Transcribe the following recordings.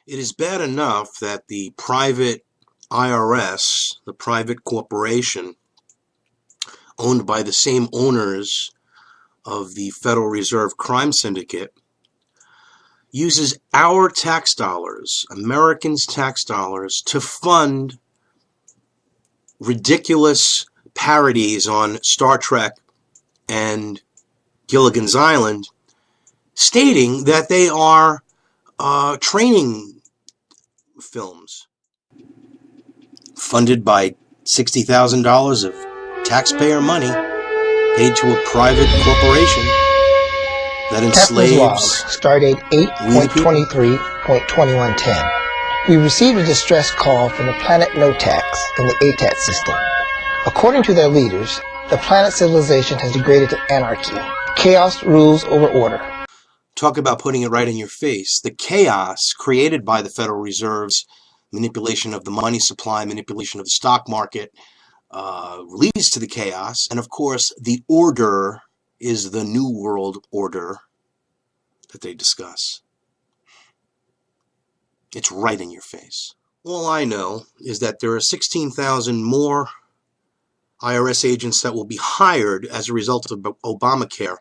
It is bad enough that the private IRS, the private corporation owned by the same owners of the Federal Reserve crime syndicate, uses our tax dollars, Americans' tax dollars, to fund ridiculous parodies on Star Trek and Gilligan's Island, stating that they are training films funded by $60,000 of taxpayer money paid to a private corporation that Captain's log, enslaves stardate 8.23.2110. We received a distress call from the planet Notax in the ATAT system. According to their leaders, the planet civilization has degraded to anarchy. Chaos rules over order. Talk about putting it right in your face. The chaos created by the Federal Reserve's manipulation of the money supply, manipulation of the stock market, leads to the chaos. And of course, the order is the New World Order that they discuss. It's right in your face. All I know is that there are 16,000 more IRS agents that will be hired as a result of Obamacare.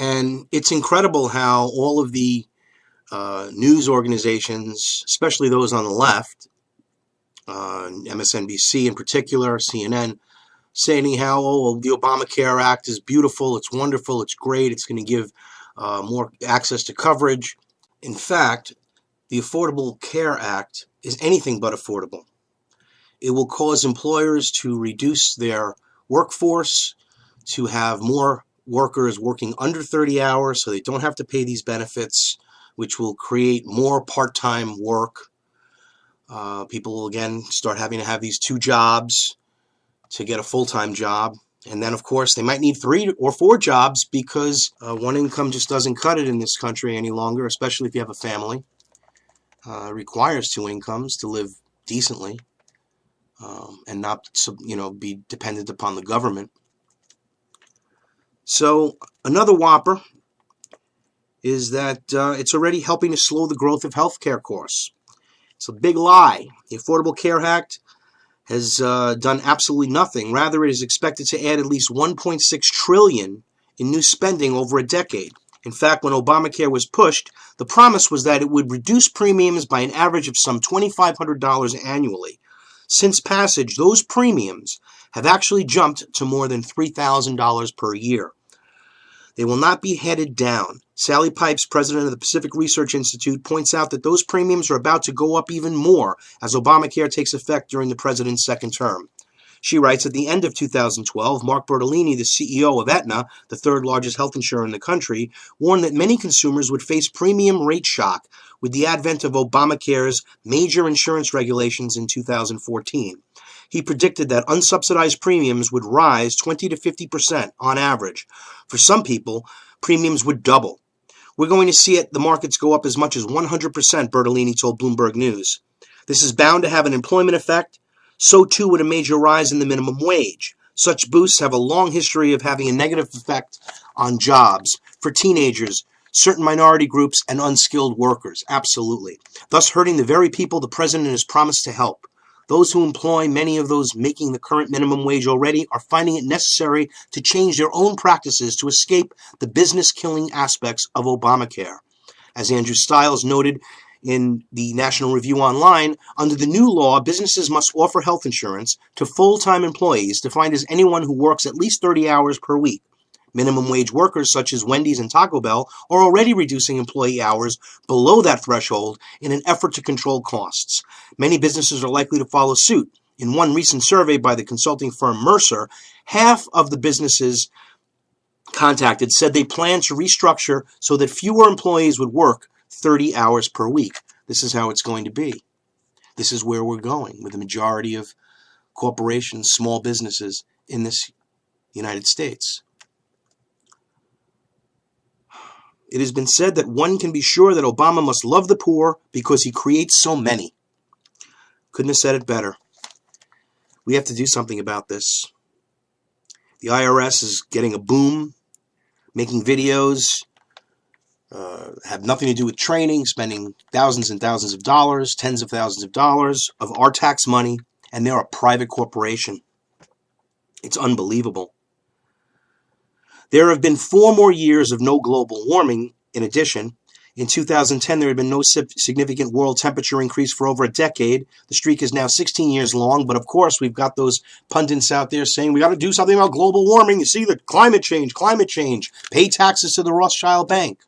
And it's incredible how all of the news organizations, especially those on the left, MSNBC in particular, CNN, saying how, oh, the Obamacare Act is beautiful, it's wonderful, it's great, it's going to give more access to coverage. In fact, the Affordable Care Act is anything but affordable. It will cause employers to reduce their workforce, to have more workers working under 30 hours so they don't have to pay these benefits, which will create more part-time work. People will again start having to have these two jobs to get a full-time job. And then, of course, they might need 3 or 4 jobs because one income just doesn't cut it in this country any longer, especially if you have a family. It requires 2 incomes to live decently and not, be dependent upon the government. So another whopper is that it's already helping to slow the growth of healthcare costs. It's a big lie. The Affordable Care Act has done absolutely nothing. Rather, it is expected to add at least $1.6 trillion in new spending over a decade. In fact, when Obamacare was pushed, the promise was that it would reduce premiums by an average of some $2,500 annually. Since passage, those premiums have actually jumped to more than $3,000 per year. They will not be headed down. Sally Pipes, president of the Pacific Research Institute, points out that those premiums are about to go up even more as Obamacare takes effect during the president's second term. She writes, at the end of 2012, Mark Bertolini, the CEO of Aetna, the third largest health insurer in the country, warned that many consumers would face premium rate shock with the advent of Obamacare's major insurance regulations in 2014. He predicted that unsubsidized premiums would rise 20 to 50% on average. For some people, premiums would double. We're going to see the markets go up as much as 100%, Bertolini told Bloomberg News. This is bound to have an employment effect. So too would a major rise in the minimum wage. Such boosts have a long history of having a negative effect on jobs for teenagers, certain minority groups, and unskilled workers. Absolutely. Thus hurting the very people the president has promised to help. Those who employ many of those making the current minimum wage already are finding it necessary to change their own practices to escape the business-killing aspects of Obamacare. As Andrew Stiles noted in the National Review Online, under the new law, businesses must offer health insurance to full-time employees defined as anyone who works at least 30 hours per week. Minimum wage workers such as Wendy's and Taco Bell are already reducing employee hours below that threshold in an effort to control costs. Many businesses are likely to follow suit. In one recent survey by the consulting firm Mercer, half of the businesses contacted said they plan to restructure so that fewer employees would work 30 hours per week. This is how it's going to be. This is where we're going with the majority of corporations, small businesses in this United States. It has been said that one can be sure that Obama must love the poor because he creates so many. Couldn't have said it better. We have to do something about this. The IRS is getting a boom, making videos, have nothing to do with training, spending thousands and thousands of dollars, tens of thousands of dollars of our tax money, and they're a private corporation. It's unbelievable. There have been 4 more years of no global warming. In addition, in 2010, there had been no significant world temperature increase for over a decade. The streak is now 16 years long, but of course, we've got those pundits out there saying we got to do something about global warming. You see, the climate change, pay taxes to the Rothschild Bank.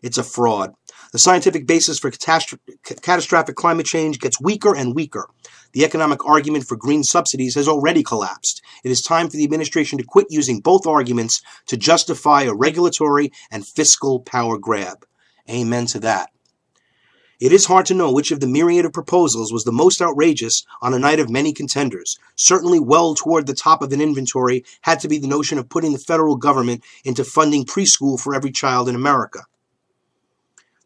It's a fraud. The scientific basis for catastrophic climate change gets weaker and weaker. The economic argument for green subsidies has already collapsed. It is time for the administration to quit using both arguments to justify a regulatory and fiscal power grab. Amen to that. It is hard to know which of the myriad of proposals was the most outrageous on a night of many contenders. Certainly well toward the top of an inventory had to be the notion of putting the federal government into funding preschool for every child in America.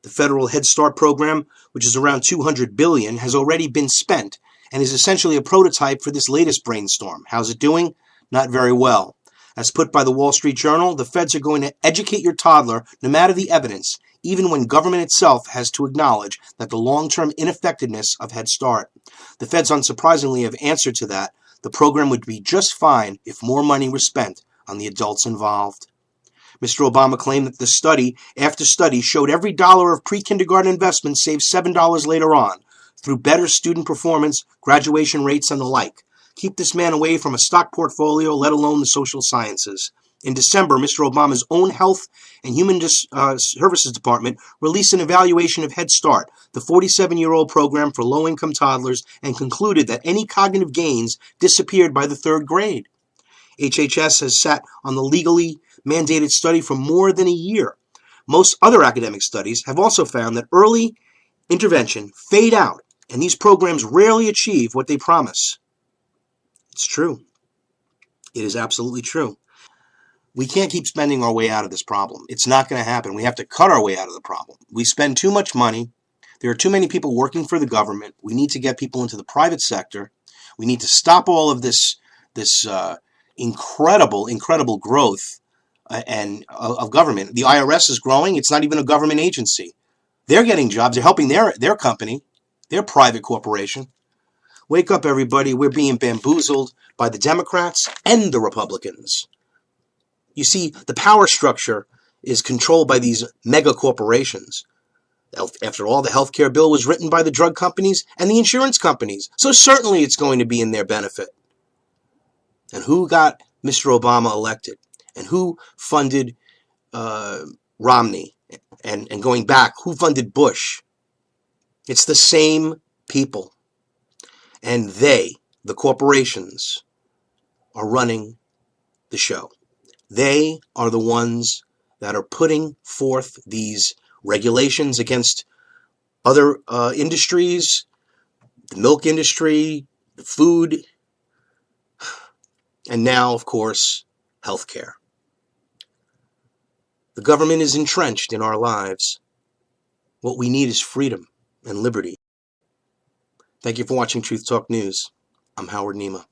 The federal Head Start program, which is around $200 billion, has already been spent and is essentially a prototype for this latest brainstorm. How's it doing? Not very well. As put by the Wall Street Journal, the feds are going to educate your toddler no matter the evidence, even when government itself has to acknowledge that the long-term ineffectiveness of Head Start. The feds unsurprisingly have answered to that. The program would be just fine if more money were spent on the adults involved. Mr. Obama claimed that the study after study showed every dollar of pre-kindergarten investment saved $7 later on through better student performance, graduation rates, and the like. Keep this man away from a stock portfolio, let alone the social sciences. In December, Mr. Obama's own Health and Human Services Department released an evaluation of Head Start, the 47-year-old program for low-income toddlers, and concluded that any cognitive gains disappeared by the 3rd grade. HHS has sat on the legally mandated study for more than a year. Most other academic studies have also found that early intervention fade out, and these programs rarely achieve what they promise. It's true. It is absolutely true. We can't keep spending our way out of this problem. It's not going to happen. We have to cut our way out of the problem. We spend too much money. There are too many people working for the government. We need to get people into the private sector. We need to stop all of this incredible growth of government. The IRS is growing. It's not even a government agency. They're getting jobs. They're helping their company, their private corporation. Wake up, everybody. We're being bamboozled by the Democrats and the Republicans. You see, the power structure is controlled by these mega corporations. After all, the health care bill was written by the drug companies and the insurance companies. So certainly it's going to be in their benefit. And who got Mr. Obama elected? And who funded Romney? And going back, who funded Bush? It's the same people. And they, the corporations, are running the show. They are the ones that are putting forth these regulations against other industries, the milk industry, the food, and now, of course, healthcare. The government is entrenched in our lives. What we need is freedom and liberty. Thank you for watching Truth Talk News. I'm Howard Nima.